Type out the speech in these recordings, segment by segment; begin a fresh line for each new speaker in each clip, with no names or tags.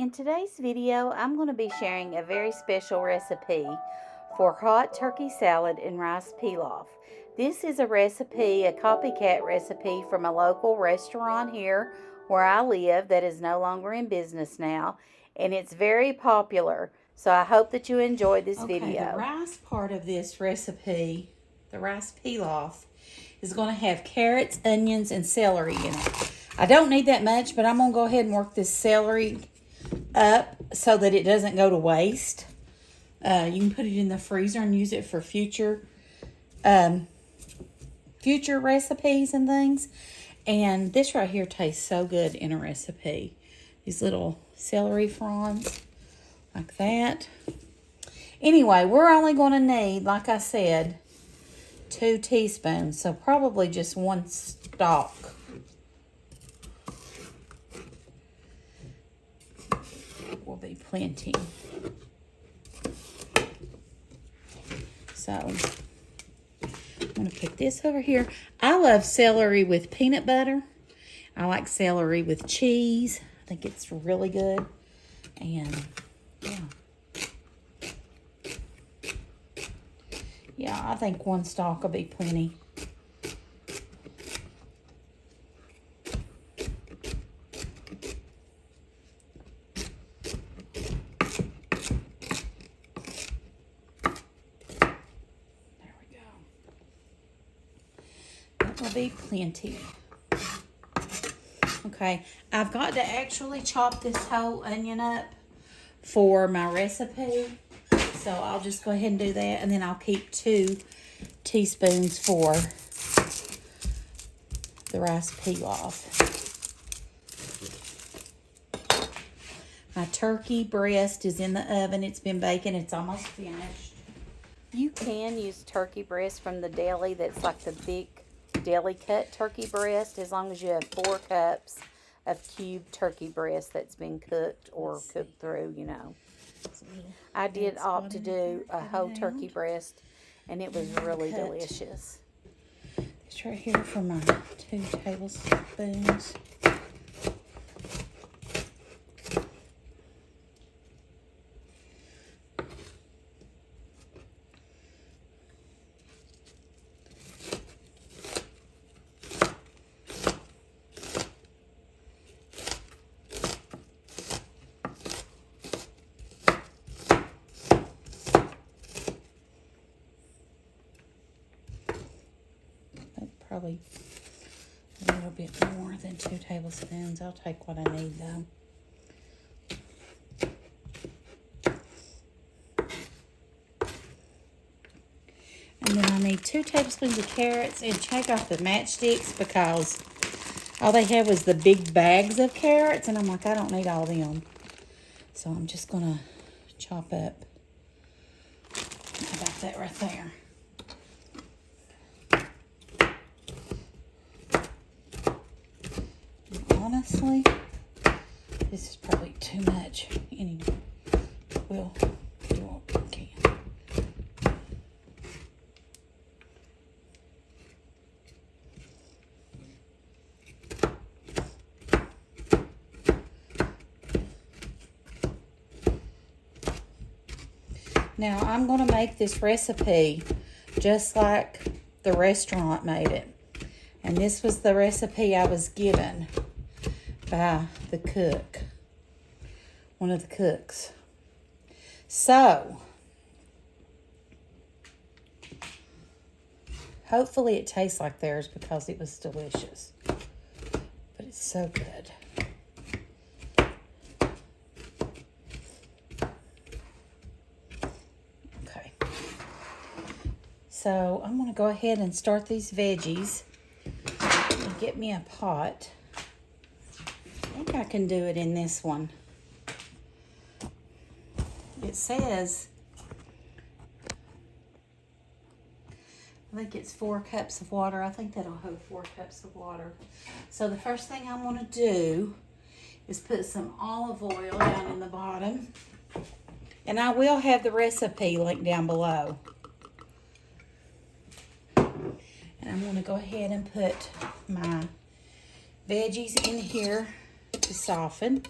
In today's video, I'm going to be sharing a very special recipe for hot turkey salad and rice pilaf. This is a recipe, a copycat recipe from a local restaurant here where I live that is no longer in business now, and it's very popular. So I hope that you enjoy this video. The rice part of this recipe, the rice pilaf, is going to have carrots, onions, and celery in it. I don't need that much, but I'm going to go ahead and work this celery up so that it doesn't go to waste. You can put it in the freezer and use it for future recipes and things. And this right here tastes so good in a recipe. These little celery fronds like that. Anyway, we're only going to need, like I said, 2 teaspoons. So probably just 1 stalk. Will be plenty. So I'm going to put this over here. I love celery with peanut butter. I like celery with cheese. I think it's really good. And yeah, I think 1 stalk will be plenty. Will be plenty. Okay, I've got to actually chop this whole onion up for my recipe, so I'll just go ahead and do that, and then I'll keep 2 teaspoons for the rice pilaf. My turkey breast is in the oven. It's been baking. It's almost finished. You can use turkey breast from the deli that's like the big deli cut turkey breast, as long as you have 4 cups of cubed turkey breast that's been cooked or cooked through, you know. I did opt to do a whole turkey breast, and it was really delicious. This right here for my 2 tablespoons. Probably a little bit more than 2 tablespoons. I'll take what I need though. And then I need 2 tablespoons of carrots, and check off the matchsticks because all they had was the big bags of carrots, and I'm like, I don't need all of them. So I'm just gonna chop up about that right there. Honestly, this is probably too much. Anyway, we'll do what we can. Now, I'm going to make this recipe just like the restaurant made it. And this was the recipe I was given by the cook, one of the cooks. So, hopefully it tastes like theirs because it was delicious. But it's so good. Okay. So, I'm going to go ahead and start these veggies and get me a pot. I think I can do it in this one. It says, I think it's 4 cups of water. I think that'll hold 4 cups of water. So the first thing I'm going to do is put some olive oil down in the bottom. And I will have the recipe linked down below. And I'm going to go ahead and put my veggies in here to soften.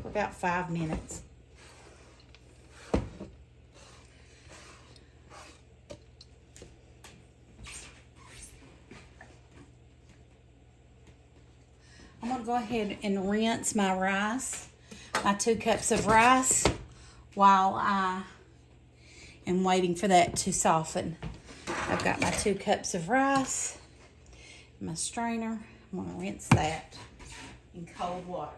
for about 5 minutes. I'm going to go ahead and rinse my rice, my 2 cups of rice, while I am waiting for that to soften. I've got my 2 cups of rice, my strainer. I'm going to rinse that in cold water.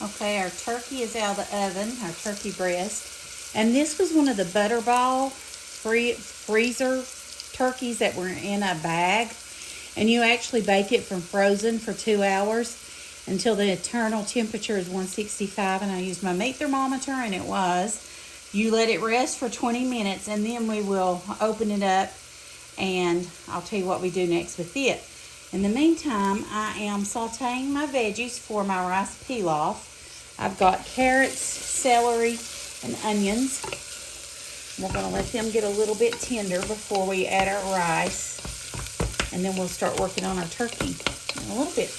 Okay, our turkey is out of the oven, our turkey breast. And this was one of the Butterball freezer turkeys that were in a bag. And you actually bake it from frozen for 2 hours until the internal temperature is 165. And I used my meat thermometer, and it was. You let it rest for 20 minutes, and then we will open it up, and I'll tell you what we do next with it. In the meantime, I am sauteing my veggies for my rice pilaf. I've got carrots, celery, and onions. We're going to let them get a little bit tender before we add our rice. And then we'll start working on our turkey in a little bit.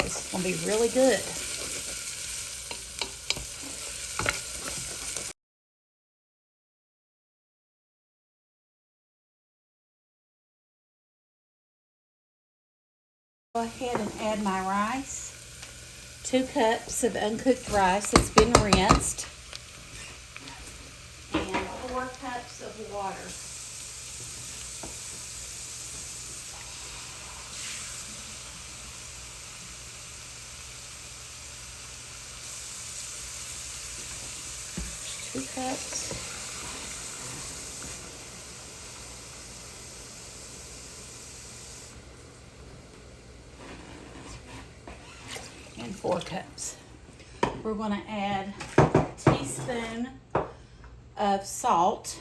This is going to be really good. Go ahead and add my rice. 2 cups of uncooked rice that's been rinsed. And 4 cups of water. There's 2 cups. And 4 cups. We're going to add a teaspoon of salt.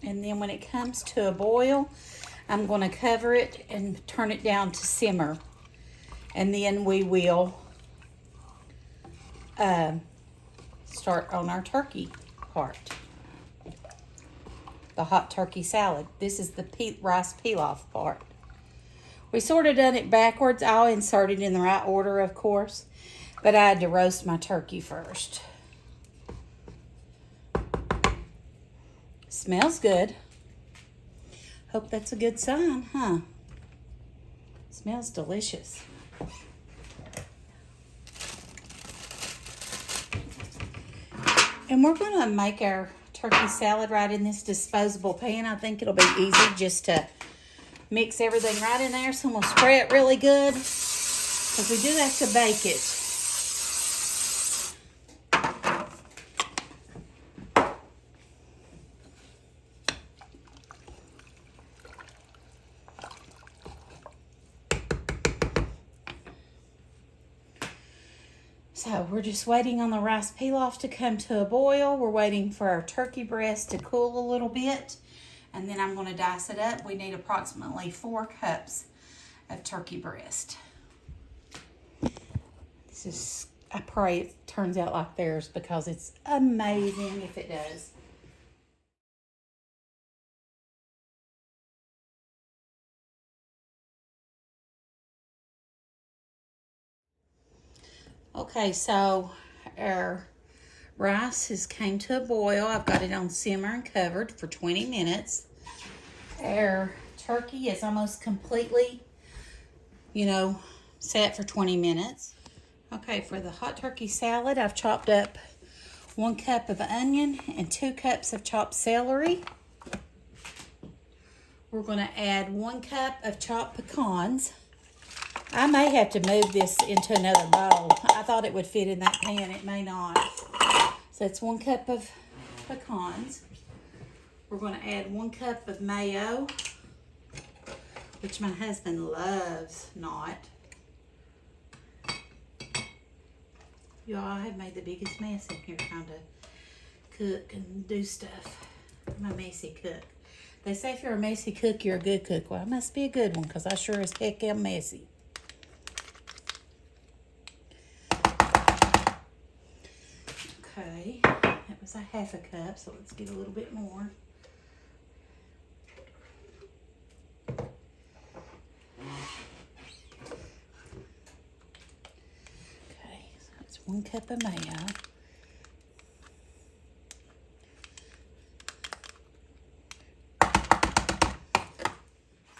And then when it comes to a boil, I'm going to cover it and turn it down to simmer. And then we will start on our turkey part. The hot turkey salad. This is the rice pilaf part. We sort of done it backwards. I'll insert it in the right order, of course. But I had to roast my turkey first. Smells good. Hope that's a good sign, huh? Smells delicious. And we're going to make our turkey salad right in this disposable pan. I think it'll be easy just to mix everything right in there. So I'm going to spray it really good because we do have to bake it. So we're just waiting on the rice pilaf to come to a boil. We're waiting for our turkey breast to cool a little bit. And then I'm going to dice it up. We need approximately 4 cups of turkey breast. This is, I pray it turns out like theirs because it's amazing if it does. Okay, so our rice has came to a boil. I've got it on simmer and covered for 20 minutes. Our turkey is almost completely, set for 20 minutes. Okay, for the hot turkey salad, I've chopped up 1 cup of onion and 2 cups of chopped celery. We're going to add 1 cup of chopped pecans. I may have to move this into another bowl. I thought it would fit in that pan. It may not. So it's 1 cup of pecans. We're going to add 1 cup of mayo, which my husband loves not. Y'all, I have made the biggest mess in here trying to cook and do stuff. I'm a messy cook. They say if you're a messy cook, you're a good cook. Well, I must be a good one because I sure as heck am messy. Okay, that was a half a cup, so let's get a little bit more. Okay, so that's 1 cup of mayo.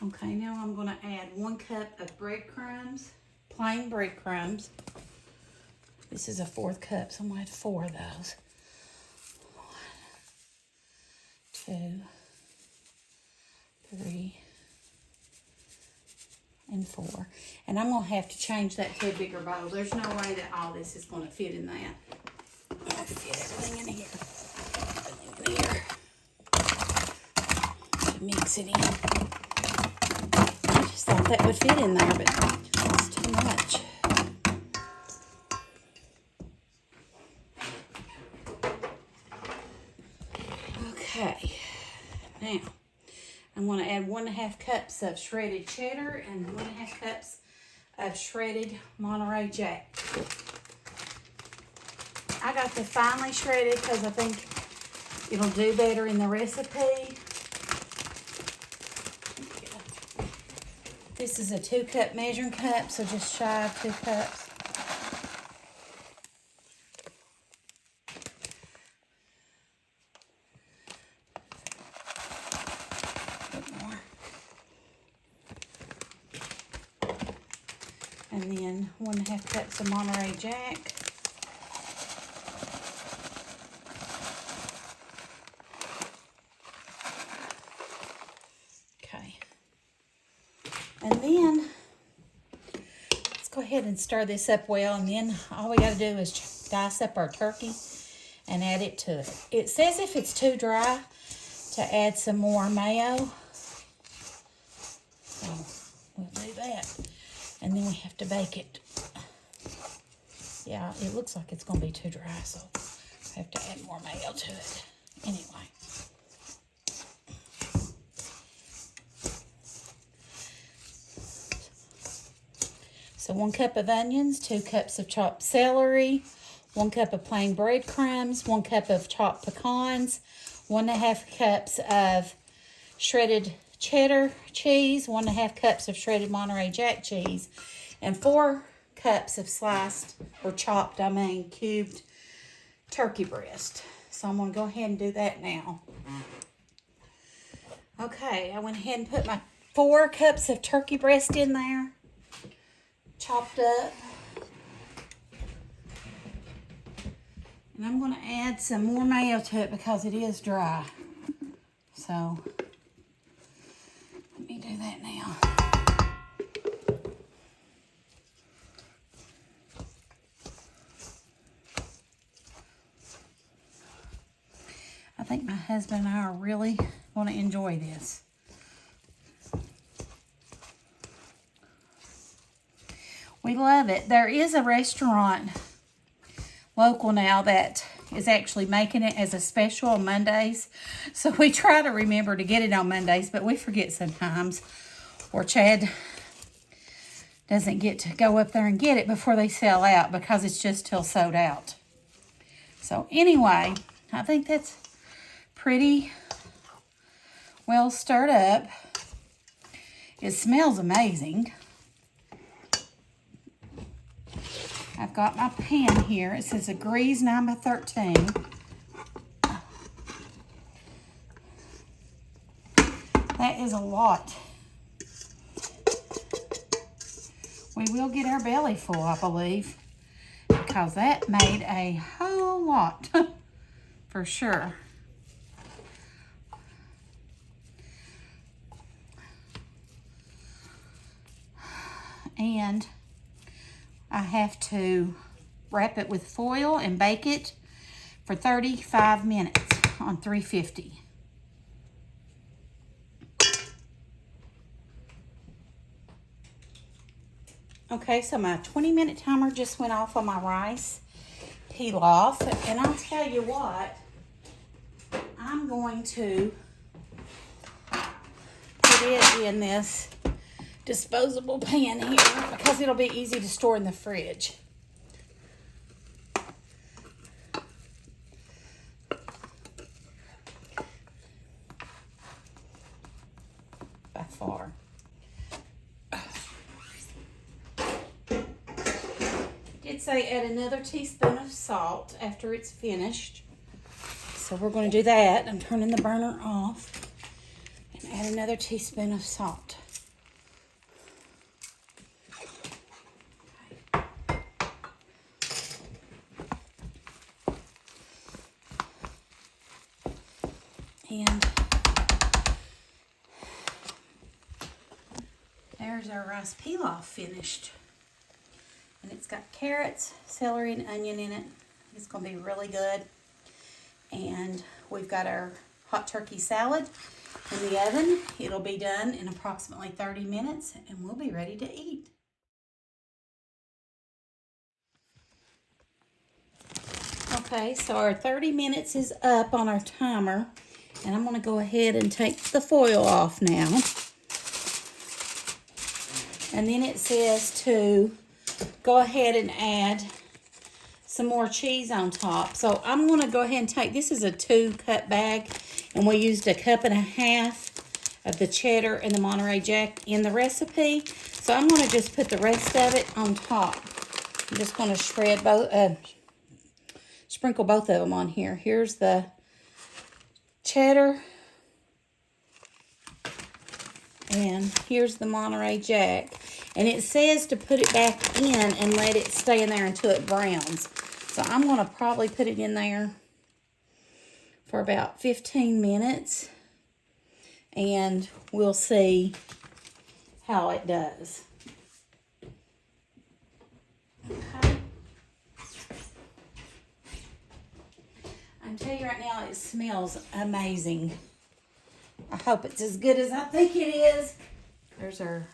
Okay, now I'm going to add 1 cup of breadcrumbs, plain breadcrumbs. This is a 4th cup, so I'm going to add 4 of those. 1, 2, 3, and 4. And I'm going to have to change that to a bigger bowl. There's no way that all this is going to fit in that. I'm going to fit everything in here. To mix it in. I just thought that would fit in there, but it's too much. Okay, now I'm going to add 1.5 cups of shredded cheddar and 1.5 cups of shredded Monterey Jack. I got the finely shredded because I think it'll do better in the recipe. This is a 2-cup measuring cup, so just shy of 2 cups. And then 1.5 cups of Monterey Jack. Okay. And then, let's go ahead and stir this up well. And then all we got to do is dice up our turkey and add it to it. It says if it's too dry to add some more mayo. So we'll do that. And then we have to bake it. Yeah, it looks like it's going to be too dry, so I have to add more mayo to it. Anyway. So 1 cup of onions, 2 cups of chopped celery, 1 cup of plain breadcrumbs, 1 cup of chopped pecans, 1.5 cups of shredded cheddar cheese, 1.5 cups of shredded Monterey Jack cheese, and 4 cups of sliced, or chopped, cubed turkey breast. So I'm going to go ahead and do that now. Okay, I went ahead and put my 4 cups of turkey breast in there, chopped up. And I'm going to add some more mayo to it because it is dry. So let me do that now. I think my husband and I are really going to enjoy this. We love it. There is a restaurant local now that is actually making it as a special on Mondays. So we try to remember to get it on Mondays, but we forget sometimes. Or Chad doesn't get to go up there and get it before they sell out because it's just till sold out. So anyway, I think that's pretty well stirred up. It smells amazing. I've got my pan here. It says a grease 9x13. That is a lot. We will get our belly full, I believe, because that made a whole lot for sure. And I have to wrap it with foil and bake it for 35 minutes on 350. Okay, so my 20-minute timer just went off on my rice pilaf, and I'll tell you what, I'm going to it in this disposable pan here because it'll be easy to store in the fridge. By far. Did say add another teaspoon of salt after it's finished. So we're going to do that. I'm turning the burner off and add another teaspoon of salt. And there's our rice pilaf finished. And it's got carrots, celery, and onion in it. It's going to be really good. And we've got our hot turkey salad in the oven. It'll be done in approximately 30 minutes, and we'll be ready to eat. Okay, so our 30 minutes is up on our timer. And I'm going to go ahead and take the foil off now. And then it says to go ahead and add some more cheese on top. So I'm going to go ahead and take, this is a 2-cup bag, and we used 1.5 cups of the cheddar and the Monterey Jack in the recipe. So I'm going to just put the rest of it on top. I'm just going to sprinkle both of them on here. Here's the cheddar, and here's the Monterey Jack. And it says to put it back in and let it stay in there until it browns. So I'm going to probably put it in there for about 15 minutes. And we'll see how it does. Okay. I'm telling you right now, it smells amazing. I hope it's as good as I think it is. There's our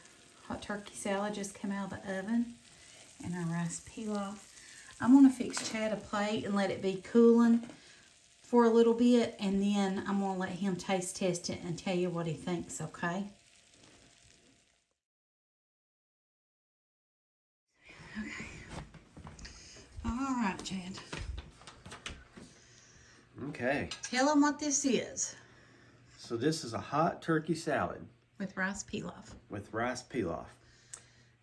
hot turkey salad just came out of the oven, and our rice pilaf. I'm going to fix Chad a plate and let it be cooling for a little bit, and then I'm going to let him taste test it and tell you what he thinks, okay? Okay. All right, Chad.
Okay.
Tell him what this is.
So this is a hot turkey salad.
With rice pilaf.
With rice pilaf.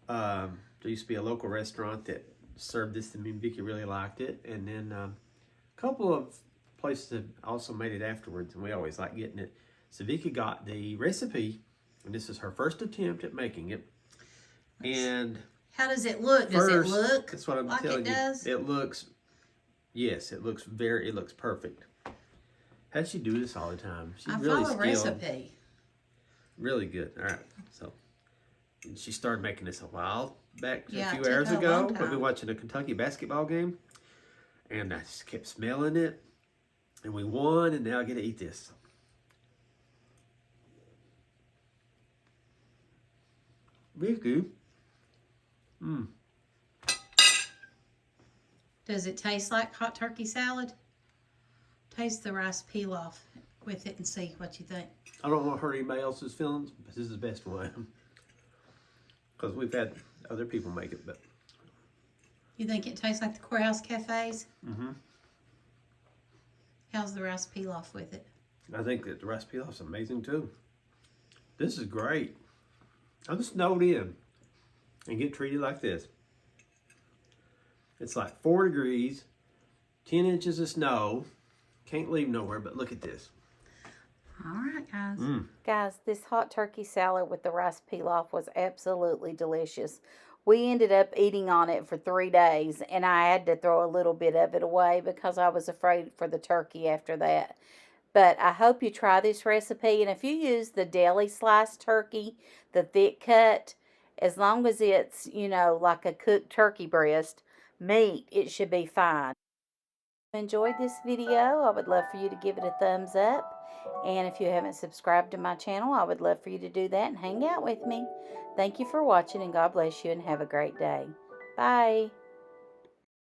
There used to be a local restaurant that served this to me, and Vicky really liked it. And then a couple of places have also made it afterwards, and we always like getting it. So Vicky got the recipe, and this is her first attempt at making it. And
how does it look? Does it look
that's what I'm
like
telling
it does?
You. It looks, yes, it looks perfect. How'd she do this all the time? She's really skilled.
Recipe.
Really good. All right. So she started making this a while back,
Yeah,
a few hours ago. We've been watching a Kentucky basketball game, and I just kept smelling it, and we won, and now I get to eat this. Really.
Does it taste like hot turkey salad? Taste the rice pilaf with it and see what you think.
I don't want to hurt anybody else's feelings, but this is the best one. Because we've had other people make it, but...
You think it tastes like the Courthouse cafes?
Mm-hmm.
How's the rice pilaf with it?
I think that the rice pilaf is amazing, too. This is great. I'm snowed in and get treated like this. It's like 4 degrees, 10 inches of snow. Can't leave nowhere, but look at this.
All right, guys. Guys, this hot turkey salad with the rice pilaf was absolutely delicious. We ended up eating on it for 3 days, and I had to throw a little bit of it away because I was afraid for the turkey after that. But I hope you try this recipe, and if you use the deli sliced turkey, the thick cut, as long as it's, you know, like a cooked turkey breast meat, it should be fine. If you enjoyed this video, I would love for you to give it a thumbs up. And if you haven't subscribed to my channel, I would love for you to do that and hang out with me. Thank you for watching, and God bless you, and have a great day. Bye.